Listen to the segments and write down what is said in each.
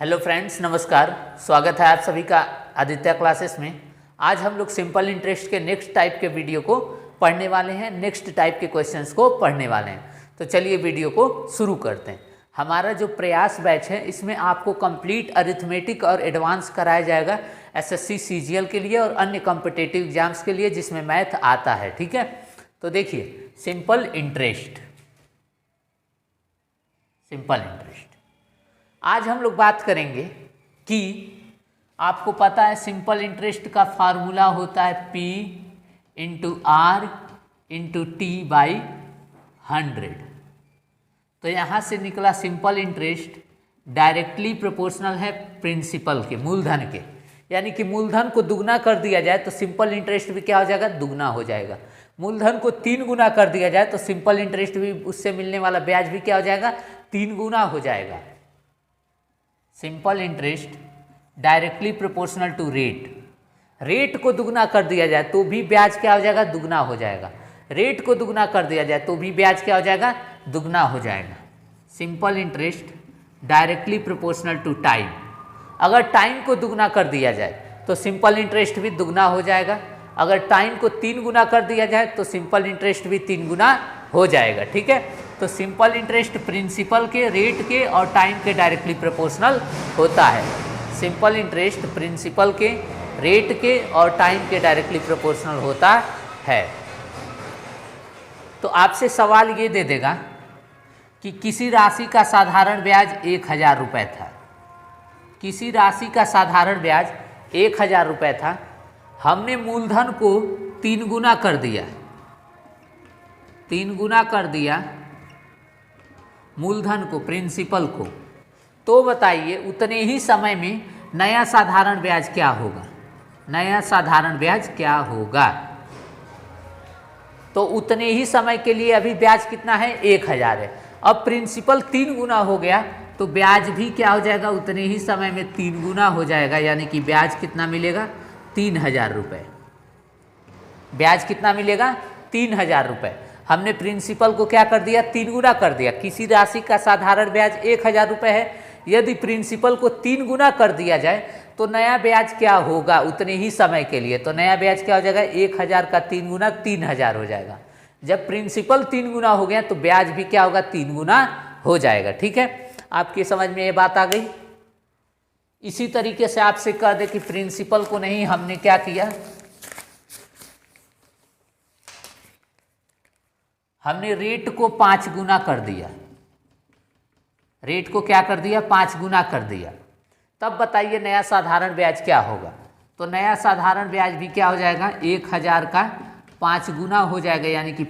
Hello friends, नमस्कार। स्वागत है आप सभी का आदित्य क्लासेस में। आज हम लोग सिंपल इंटरेस्ट के नेक्स्ट टाइप के वीडियो को पढ़ने वाले हैं, नेक्स्ट टाइप के क्वेश्चंस को पढ़ने वाले हैं। तो चलिए वीडियो को शुरू करते हैं। हमारा जो प्रयास बैच है इसमें आपको कंप्लीट अरिथमेटिक और एडवांस कराया जाएगा एसएससी सीजीएल के लिए और अन्य कॉम्पिटिटिव एग्जाम्स के लिए जिसमें मैथ आता है। ठीक है, तो देखिए सिंपल इंटरेस्ट। आज हम लोग बात करेंगे कि आपको पता है सिंपल इंटरेस्ट का फार्मूला होता है P into R into T by 100। तो यहाँ से निकला सिंपल इंटरेस्ट डायरेक्टली प्रोपोर्शनल है प्रिंसिपल के, मूलधन के। यानी कि मूलधन को दुगना कर दिया जाए तो सिंपल इंटरेस्ट भी क्या हो जाएगा, दुगना हो जाएगा। मूलधन को 3 गुना कर दिया जाए तो सिंपल इंटरेस्ट भी, उससे मिलने वाला ब्याज भी क्या हो जाएगा, 3 गुना हो जाएगा। Simple interest directly proportional to rate को दुगना कर दिया जाए तो भी ब्याज क्या हो जाएगा, दुगना हो जाएगा। रेट को दुगना कर दिया जाए तो भी ब्याज क्या हो जाएगा, दुगना हो जाएगा। Simple interest directly proportional to time. अगर टाइम को दुगना कर दिया जाए तो सिंपल इंटरेस्ट भी दुगना हो जाएगा। अगर टाइम को 3 गुना कर दिया जाए तो सिंपल इंटरेस्ट भी 3 गुना हो जाएगा। ठीक है, तो सिंपल इंटरेस्ट प्रिंसिपल के, रेट के और टाइम के डायरेक्टली प्रोपोर्शनल होता है। सिंपल इंटरेस्ट प्रिंसिपल के, रेट के और टाइम के डायरेक्टली प्रोपोर्शनल होता है। तो आपसे सवाल ये दे देगा कि किसी राशि का साधारण ब्याज 1000 रुपये था। किसी राशि का साधारण ब्याज 1000 रुपये था। हमने मूलधन को 3 गुना कर दिया, 3 गुना कर दिया मूलधन को, प्रिंसिपल को। तो बताइए उतने ही समय में नया साधारण ब्याज क्या होगा, नया साधारण ब्याज क्या होगा। तो उतने ही समय के लिए अभी ब्याज कितना है, 1000 है। अब प्रिंसिपल 3 गुना हो गया तो ब्याज भी क्या हो जाएगा, उतने ही समय में 3 गुना हो जाएगा। यानी कि ब्याज कितना मिलेगा, 3000 रुपये। ब्याज कितना मिलेगा, 3000 रुपये। हमने प्रिंसिपल को क्या कर दिया, 3 गुना कर दिया। किसी राशि का साधारण ब्याज 1000 रुपये है। यदि प्रिंसिपल को 3 गुना कर दिया जाए तो नया ब्याज क्या होगा उतने ही समय के लिए। तो नया ब्याज क्या हो जाएगा, 1000 का 3 गुना 3000 हो जाएगा। जब प्रिंसिपल 3 गुना हो गया तो ब्याज भी क्या होगा, 3 गुना हो जाएगा। ठीक है, आपकी समझ में ये बात आ गई। इसी तरीके से आपसे कह दे कि प्रिंसिपल को नहीं, हमने क्या किया, हमने रेट को 5 गुना कर दिया। रेट को क्या कर दिया, 5 गुना कर दिया। तब बताइए नया साधारण ब्याज क्या होगा। तो नया साधारण ब्याज भी क्या हो जाएगा, 1000 का 5 गुना हो जाएगा। यानी कि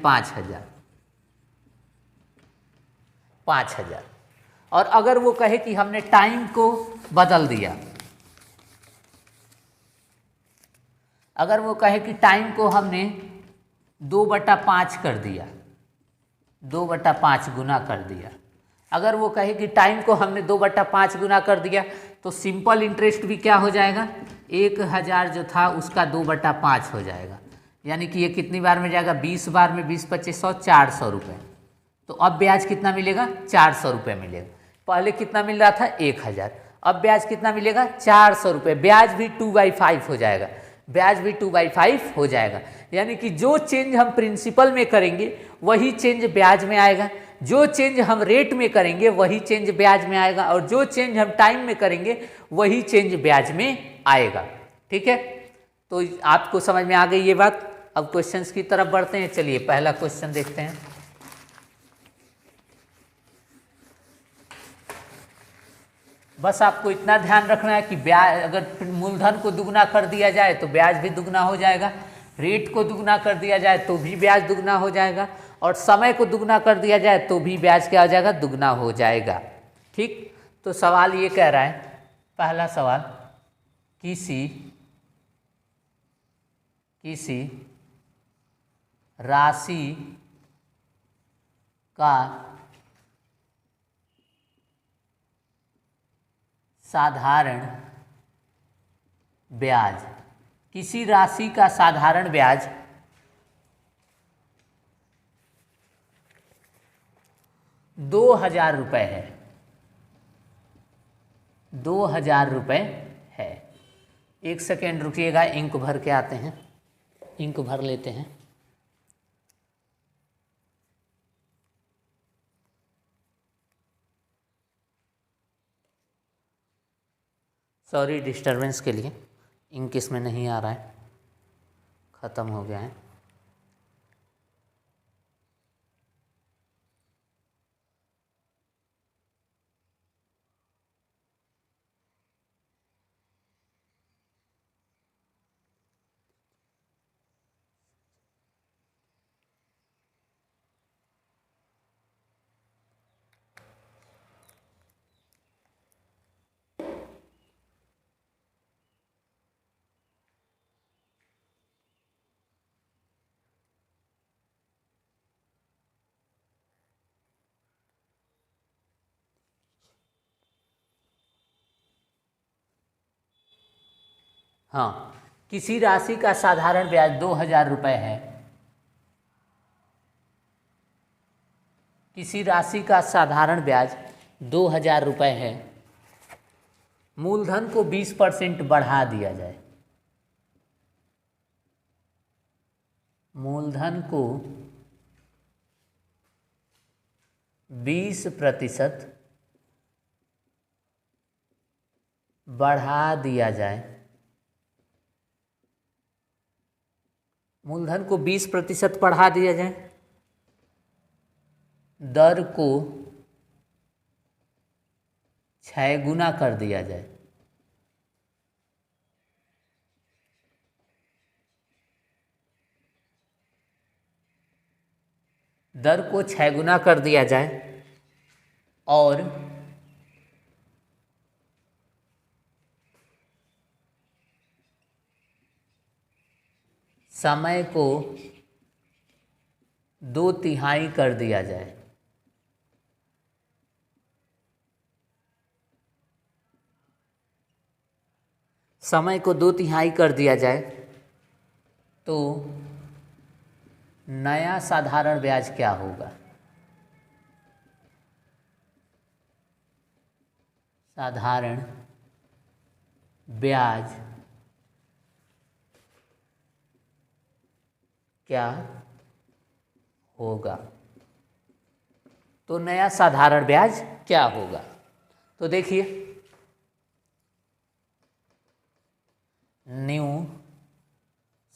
5000। और अगर वो कहे कि हमने टाइम को बदल दिया, अगर वो कहे कि टाइम को हमने 2/5 कर दिया, 2/5 गुना कर दिया। अगर वो कहे कि टाइम को हमने 2/5 गुना कर दिया तो सिंपल इंटरेस्ट भी क्या हो जाएगा, 1000 जो था उसका 2/5 हो जाएगा। यानी कि ये कितनी बार में जाएगा, 20 बार में 20 25 100, 400 रुपये। तो अब ब्याज कितना मिलेगा, 400 रुपये मिलेगा। पहले कितना मिल रहा था, 1000। अब ब्याज कितना मिलेगा, 400 रुपये। ब्याज भी 2/5 हो जाएगा, ब्याज भी 2/5 हो जाएगा। यानी कि जो चेंज हम प्रिंसिपल में करेंगे वही चेंज ब्याज में आएगा, जो चेंज हम रेट में करेंगे वही चेंज ब्याज में आएगा, और जो चेंज हम टाइम में करेंगे वही चेंज ब्याज में आएगा। ठीक है, तो आपको समझ में आ गई ये बात। अब क्वेश्चंस की तरफ बढ़ते हैं। चलिए पहला क्वेश्चन देखते हैं। बस आपको इतना ध्यान रखना है कि ब्याज, अगर मूलधन को दुगना कर दिया जाए तो ब्याज भी दुगना हो जाएगा, रेट को दुगना कर दिया जाए तो भी ब्याज दुगना हो जाएगा, और समय को दुगना कर दिया जाए तो भी ब्याज क्या हो जाएगा, दुगना हो जाएगा। ठीक, तो सवाल ये कह रहा है, पहला सवाल, किसी राशि का साधारण ब्याज, किसी राशि का साधारण ब्याज 2000 रुपये है। 2,000 रुपये है। एक सेकेंड रुकिएगा, इंक भर के आते हैं, इंक भर लेते हैं। सॉरी डिस्टरबेंस के लिए, इंक इसमें नहीं आ रहा है, ख़त्म हो गया है। हाँ, किसी राशि का साधारण ब्याज 2,000 रुपये है। किसी राशि का साधारण ब्याज 2,000 रुपये है। मूलधन को 20% बढ़ा दिया जाए। मूलधन को 20% बढ़ा दिया जाए। मूलधन को 20% बढ़ा दिया जाए। दर को 6 गुना कर दिया जाए। दर को 6 गुना कर दिया जाए और समय को 2/3 कर दिया जाए। समय को 2/3 कर दिया जाए तो नया साधारण ब्याज क्या होगा? साधारण ब्याज क्या होगा? तो नया साधारण ब्याज क्या होगा? तो देखिए, न्यू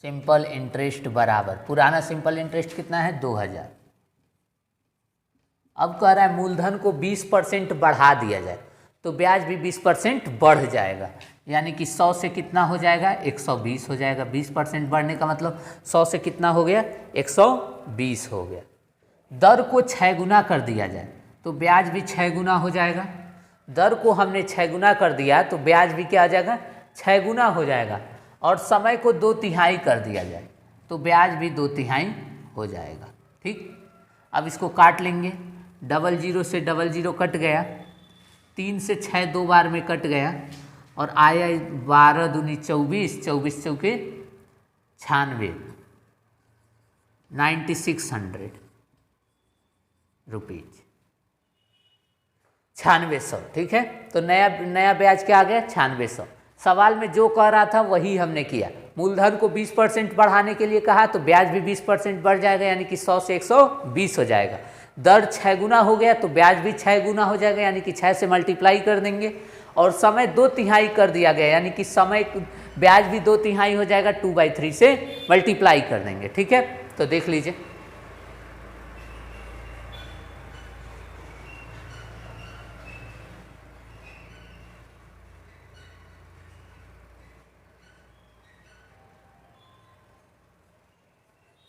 सिंपल इंटरेस्ट बराबर पुराना सिंपल इंटरेस्ट कितना है? 2,000। अब कह रहा है मूलधन को 20% बढ़ा दिया जाए तो ब्याज भी 20% बढ़ जाएगा, यानी कि 100 से कितना हो जाएगा? 120 हो जाएगा। 20% बढ़ने का मतलब 100 से कितना हो गया? 120 हो गया। दर को 6 गुना कर दिया जाए तो ब्याज भी 6 गुना हो जाएगा। दर को हमने 6 गुना कर दिया तो ब्याज भी क्या आ जाएगा? 6 गुना हो जाएगा। और समय को 2/3 कर दिया जाए तो ब्याज भी 2/3 हो जाएगा। ठीक, अब इसको काट लेंगे। 00 से 00 कट गया, 3 से 6 2 बार में कट गया और आया 12 दूनी 24, 24 चौके 96, 9600 रुपीज, 9600। ठीक है, तो नया ब्याज क्या आ गया? 9600। सवाल में जो कह रहा था वही हमने किया। मूलधन को 20% बढ़ाने के लिए कहा तो ब्याज भी 20% बढ़ जाएगा, यानी कि 100 से 120 हो जाएगा। दर 6 गुना हो गया तो ब्याज भी 6 गुना हो जाएगा, यानी कि 6 से मल्टीप्लाई कर देंगे। और समय 2/3 कर दिया गया, यानी कि समय ब्याज भी 2/3 हो जाएगा, 2/3 से मल्टीप्लाई कर देंगे। ठीक है, तो देख लीजिए,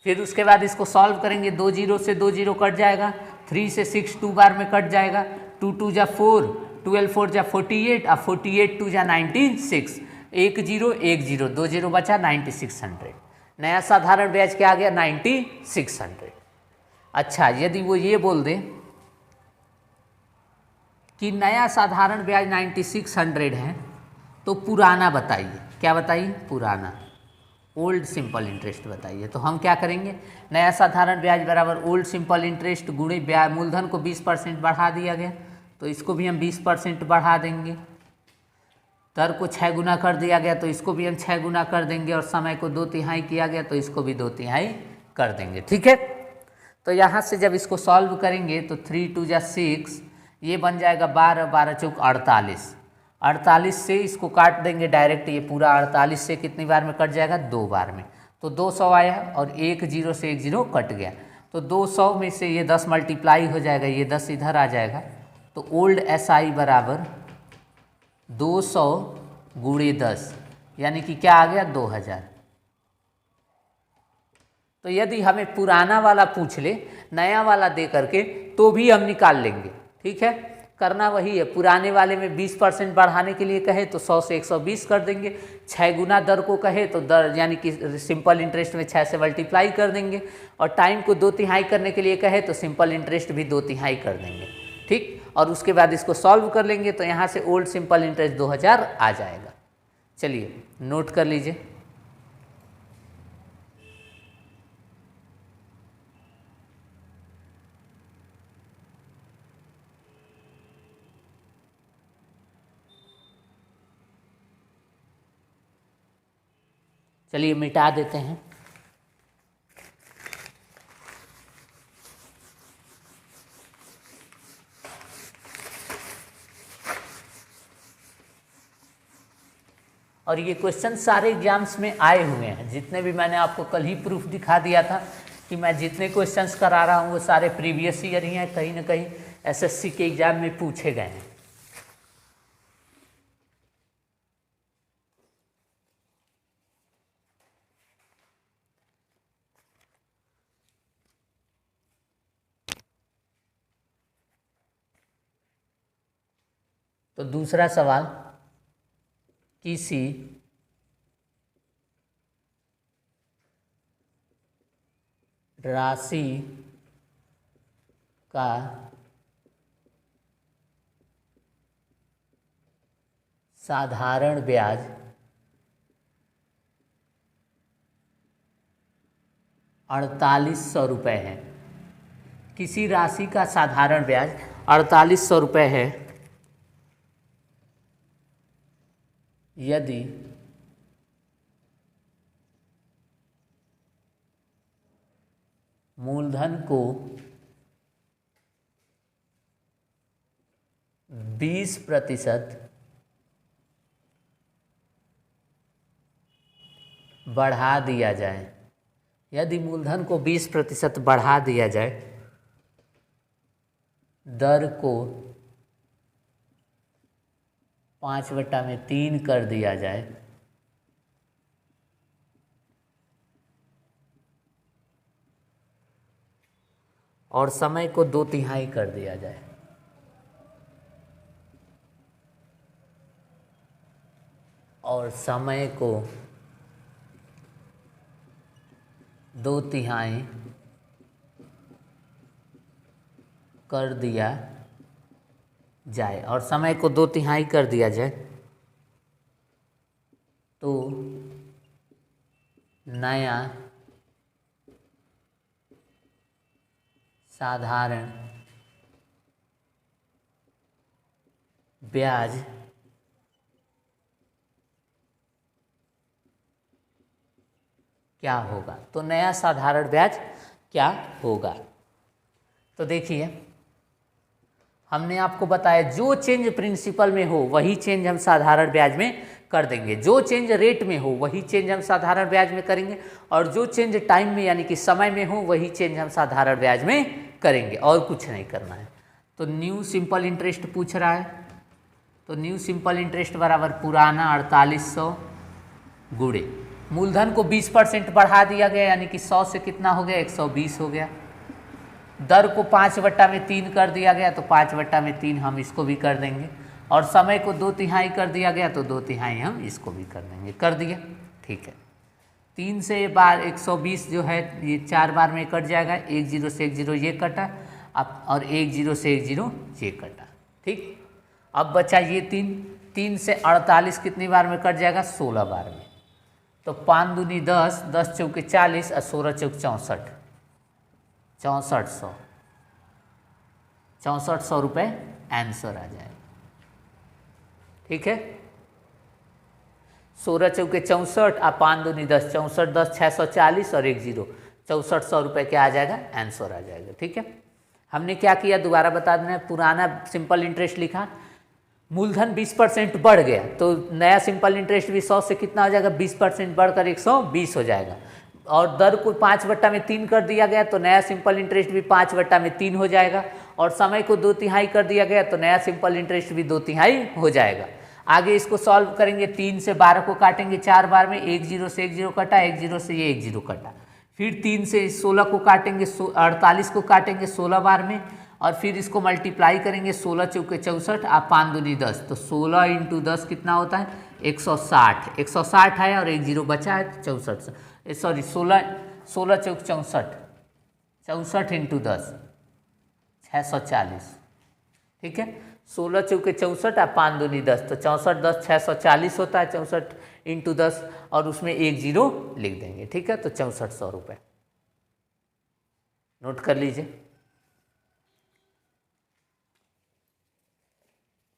फिर उसके बाद इसको सॉल्व करेंगे। 2 0 से 2 0 कट जाएगा, 3 से 6 2 बार में कट जाएगा, 2 2 जा 4, 12 4 जा 48 और 48 2 जा 96, 1 0 1 0 2 0 बचा 9600। नया साधारण ब्याज क्या आ गया? 9600। अच्छा, यदि वो ये बोल दे कि नया साधारण ब्याज 9600 है तो पुराना बताइए। क्या बताइए? पुराना, ओल्ड सिंपल इंटरेस्ट बताइए। तो हम क्या करेंगे? नया साधारण ब्याज बराबर ओल्ड सिंपल इंटरेस्ट गुणे ब्याज। मूलधन को 20% बढ़ा दिया गया तो इसको भी हम 20% बढ़ा देंगे। दर को 6 गुना कर दिया गया तो इसको भी हम 6 गुना कर देंगे, और समय को 2/3 किया गया तो इसको भी 2/3 कर देंगे। ठीक है, तो यहाँ से जब इसको सॉल्व करेंगे तो 3 2 जा 6, ये बन जाएगा 12, 12 चौक 48। 48 से इसको काट देंगे डायरेक्ट, ये पूरा 48 से कितनी बार में कट जाएगा, 2 बार में, तो 200 आया, और 1 0 से 1 0 कट गया, तो 200 में से ये 10 मल्टीप्लाई हो जाएगा, ये 10 इधर आ जाएगा, तो ओल्ड SI बराबर 200 गुणे 10, यानी कि क्या आ गया, 2000। तो यदि हमें पुराना वाला पूछ ले, नया वाला दे करके, तो भी हम निकाल लेंगे। ठीक है, करना वही है, पुराने वाले में 20% बढ़ाने के लिए कहे तो 100 से 120 कर देंगे, 6 गुना दर को कहे तो दर यानी कि सिंपल इंटरेस्ट में 6 से मल्टीप्लाई कर देंगे, और टाइम को 2/3 करने के लिए कहे तो सिंपल इंटरेस्ट भी 2/3 कर देंगे। ठीक, और उसके बाद इसको सॉल्व कर लेंगे तो यहाँ से ओल्ड सिंपल इंटरेस्ट 2000 आ जाएगा। चलिए नोट कर लीजिए। चलिए मिटा देते हैं। और ये क्वेश्चन सारे एग्जाम्स में आए हुए हैं, जितने भी मैंने आपको कल ही प्रूफ दिखा दिया था कि मैं जितने क्वेश्चंस करा रहा हूँ वो सारे प्रीवियस ईयर ही हैं, कहीं ना कहीं SSC के एग्जाम में पूछे गए हैं। तो दूसरा सवाल, किसी राशि का साधारण ब्याज 4800 रुपये है। किसी राशि का साधारण ब्याज 4800 रुपये है यदि मूलधन को 20% बढ़ा दिया जाए, यदि मूलधन को 20% बढ़ा दिया जाए, दर को 5/3 कर दिया जाए, और समय को 2/3 कर दिया जाए, और समय को 2/3 कर दिया जाए, और समय को 2/3 कर दिया जाए, तो नया साधारण ब्याज क्या होगा। तो नया साधारण ब्याज क्या होगा, तो देखिए हमने आपको बताया जो चेंज प्रिंसिपल में हो वही चेंज हम साधारण ब्याज में कर देंगे, जो चेंज रेट में हो वही चेंज हम साधारण ब्याज में करेंगे, और जो चेंज टाइम में यानी कि समय में हो वही चेंज हम साधारण ब्याज में करेंगे, और कुछ नहीं करना है। तो न्यू सिंपल इंटरेस्ट पूछ रहा है, तो न्यू सिंपल इंटरेस्ट बराबर पुराना 4800 गुणे मूलधन को 20% बढ़ा दिया गया, यानी कि 100 से कितना हो गया, 120 हो गया, दर को 5/3 कर दिया गया, तो 5/3 हम इसको भी कर देंगे, और समय को 2/3 कर दिया गया, तो 2/3 हम इसको भी कर देंगे, कर दिया। ठीक है, 3 से बार 120 जो है ये 4 बार में कट जाएगा, 1 0 से 1 0 ये कटा, अब और 1 0 से 1 0 ये कटा। ठीक, अब बचा ये 3 से 48 कितनी बार में कट जाएगा, 16 बार में, तो 5 दूनी 10, 10 चौके 40 और 16 चौक 64, 6400 रुपये आंसर आ जाएगा। ठीक है, 16 चौके 64 और 5 दूनी 10, 64 10 640 और 1 0 6400 रुपये क्या आ जाएगा, आंसर आ जाएगा। ठीक है, हमने क्या किया दोबारा बता देना, पुराना सिंपल इंटरेस्ट लिखा, मूलधन 20% बढ़ गया तो नया सिंपल इंटरेस्ट भी 100 से कितना हो जाएगा, 20% बढ़कर 120 हो जाएगा, और दर को 5/3 कर दिया गया तो नया सिंपल इंटरेस्ट भी 5/3 हो जाएगा, और समय को 2/3 कर दिया गया तो नया सिंपल इंटरेस्ट भी 2/3 हो जाएगा। आगे इसको सॉल्व करेंगे, 3 से 12 को काटेंगे 4 बार में, 1 0 से 1 0 कटा, 1 0 से ये 1 0 कटा, फिर 3 से 16 को काटेंगे, 48 को काटेंगे 16 बार में, और फिर इसको मल्टीप्लाई करेंगे, 16 चौके 64 आप 5 दूनी 10, तो 16 × 10 कितना होता है, 160, 160 है और 1 0 बचा है 64, सॉरी 16 चौक 64, 64 × 10 640। ठीक है, 16 चौके 64 और 5 दूनी 10, तो 64 10 640 होता है, 64 × 10 और उसमें 1 0 लिख देंगे। ठीक है, तो 6400 रुपये नोट कर लीजिए।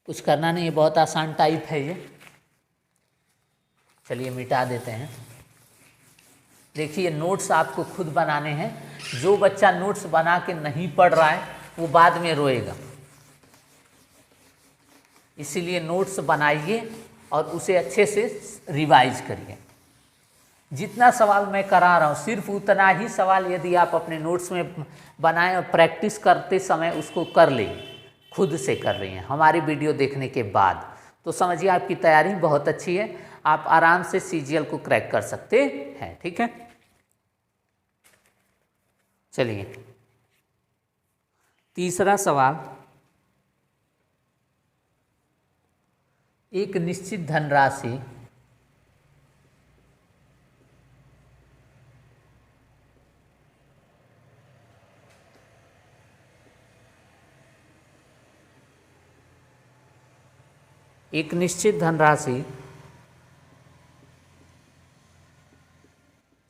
कुछ करना नहीं है, बहुत आसान टाइप है ये। चलिए मिटा देते हैं। देखिए नोट्स आपको खुद बनाने हैं, जो बच्चा नोट्स बना के नहीं पढ़ रहा है वो बाद में रोएगा, इसीलिए नोट्स बनाइए और उसे अच्छे से रिवाइज करिए। जितना सवाल मैं करा रहा हूँ सिर्फ उतना ही सवाल यदि आप अपने नोट्स में बनाएं और प्रैक्टिस करते समय उसको कर लें, खुद से कर रही हैं हमारी वीडियो देखने के बाद, तो समझिए आपकी तैयारी बहुत अच्छी है, आप आराम से सीजीएल को क्रैक कर सकते हैं। ठीक है, चलिए तीसरा सवाल, एक निश्चित धनराशि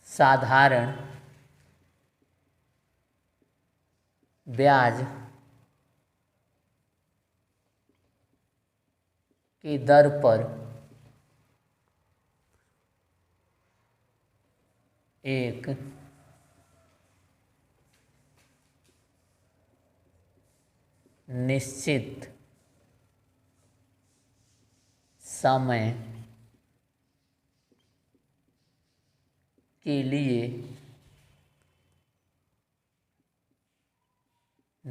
साधारण ब्याज की दर पर एक निश्चित समय के लिए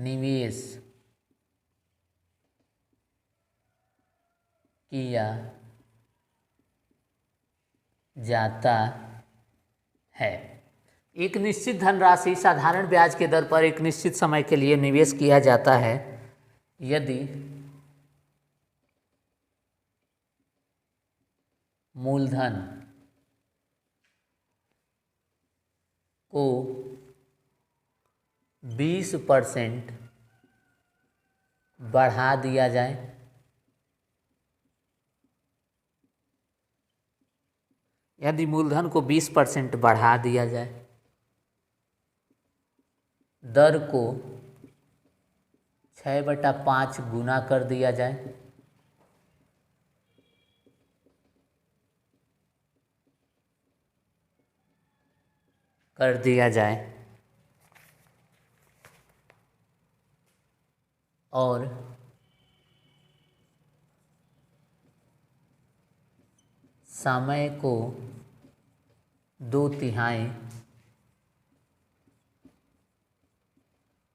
निवेश किया जाता है। एक निश्चित धनराशि साधारण ब्याज के दर पर एक निश्चित समय के लिए निवेश किया जाता है यदि मूलधन को 20% बढ़ा दिया जाए, यदि मूलधन को 20% बढ़ा दिया जाए, दर को 6/5 गुना कर दिया जाए, और समय को 2/3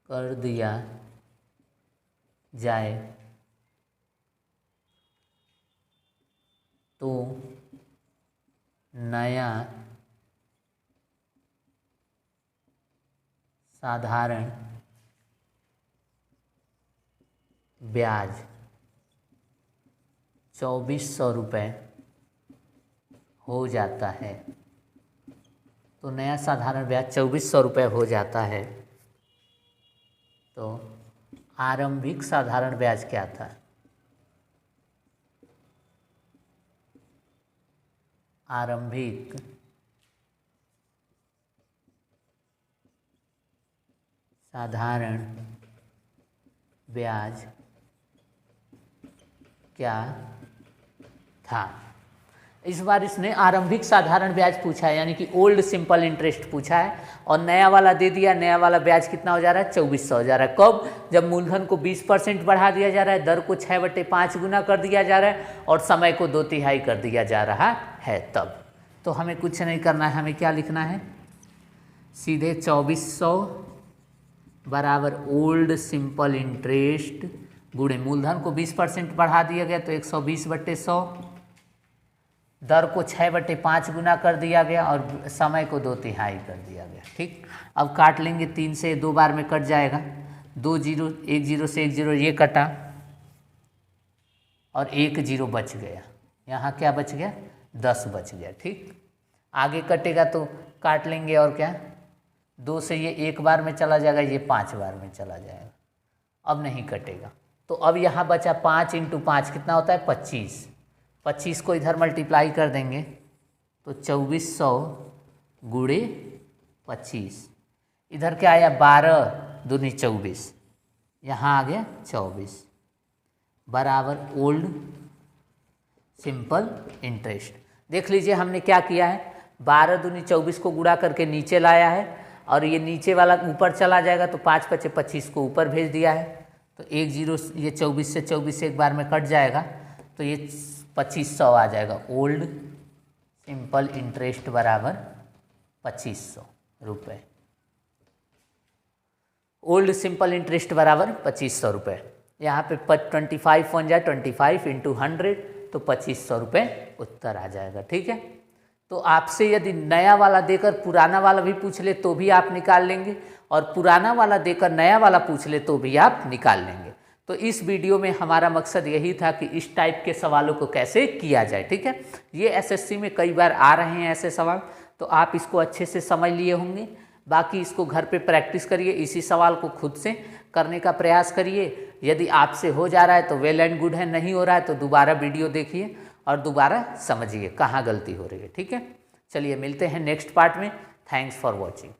कर दिया जाए तो नया साधारण ब्याज 2400 रुपये हो जाता है। तो नया साधारण ब्याज 2400 रुपये हो जाता है। तो आरंभिक साधारण ब्याज क्या था? आरंभिक साधारण ब्याज क्या था? इस बार इसने आरंभिक साधारण ब्याज पूछा है, यानी कि ओल्ड सिंपल इंटरेस्ट पूछा है, और नया वाला दे दिया। नया वाला ब्याज कितना हो जा रहा है? 2400 हो जा रहा है। कब? जब मूलधन को 20% बढ़ा दिया जा रहा है, दर को 6/5 गुना कर दिया जा रहा है, और समय को 2/3 कर दिया जा रहा है तब। तो हमें कुछ नहीं करना है, हमें क्या लिखना है? सीधे 2400 बराबर ओल्ड सिंपल इंटरेस्ट गुणे मूलधन को 20% बढ़ा दिया गया तो 120/100, दर को 6/5 गुना कर दिया गया, और समय को 2/3 कर दिया गया। ठीक, अब काट लेंगे 3 से, 2 बार में कट जाएगा। 2 जीरो, 1 जीरो से 1 जीरो ये कटा, और 1 जीरो बच गया। यहाँ क्या बच गया? 10 बच गया। ठीक, आगे कटेगा तो काट लेंगे, और क्या 2 से ये 1 बार में चला जाएगा, ये 5 बार में चला जाएगा। अब नहीं कटेगा, तो अब यहाँ बचा 5 × 5 कितना होता है? 25। 25 को इधर मल्टीप्लाई कर देंगे तो 2400 गुणे 25। इधर क्या आया? 12 दूनी 24, यहाँ आ गया 24 बराबर ओल्ड सिंपल इंटरेस्ट। देख लीजिए हमने क्या किया है, 12 दूनी 24 को गुणा करके नीचे लाया है, और ये नीचे वाला ऊपर चला जाएगा तो 5 × 25 को ऊपर भेज दिया है। तो 1 जीरो, ये 24 से 24 एक बार में कट जाएगा, तो ये 2500 आ जाएगा। ओल्ड सिंपल इंटरेस्ट बराबर 2500 रुपये। ओल्ड सिंपल इंटरेस्ट बराबर 2500 रुपये। यहाँ पे 25 बन जाए, 25 × 100 तो 2500 रुपये उत्तर आ जाएगा। ठीक है, तो आपसे यदि नया वाला देकर पुराना वाला भी पूछ ले तो भी आप निकाल लेंगे, और पुराना वाला देकर नया वाला पूछ ले तो भी आप निकाल लेंगे। तो इस वीडियो में हमारा मकसद यही था कि इस टाइप के सवालों को कैसे किया जाए। ठीक है, ये एसएससी में कई बार आ रहे हैं ऐसे सवाल, तो आप इसको अच्छे से समझ लिए होंगे। बाकी इसको घर पे प्रैक्टिस करिए, इसी सवाल को खुद से करने का प्रयास करिए। यदि आपसे हो जा रहा है तो वेल एंड गुड है, नहीं हो रहा है तो दोबारा वीडियो देखिए और दोबारा समझिए कहाँ गलती हो रही है। ठीक है, चलिए मिलते हैं नेक्स्ट पार्ट में। Thanks for watching.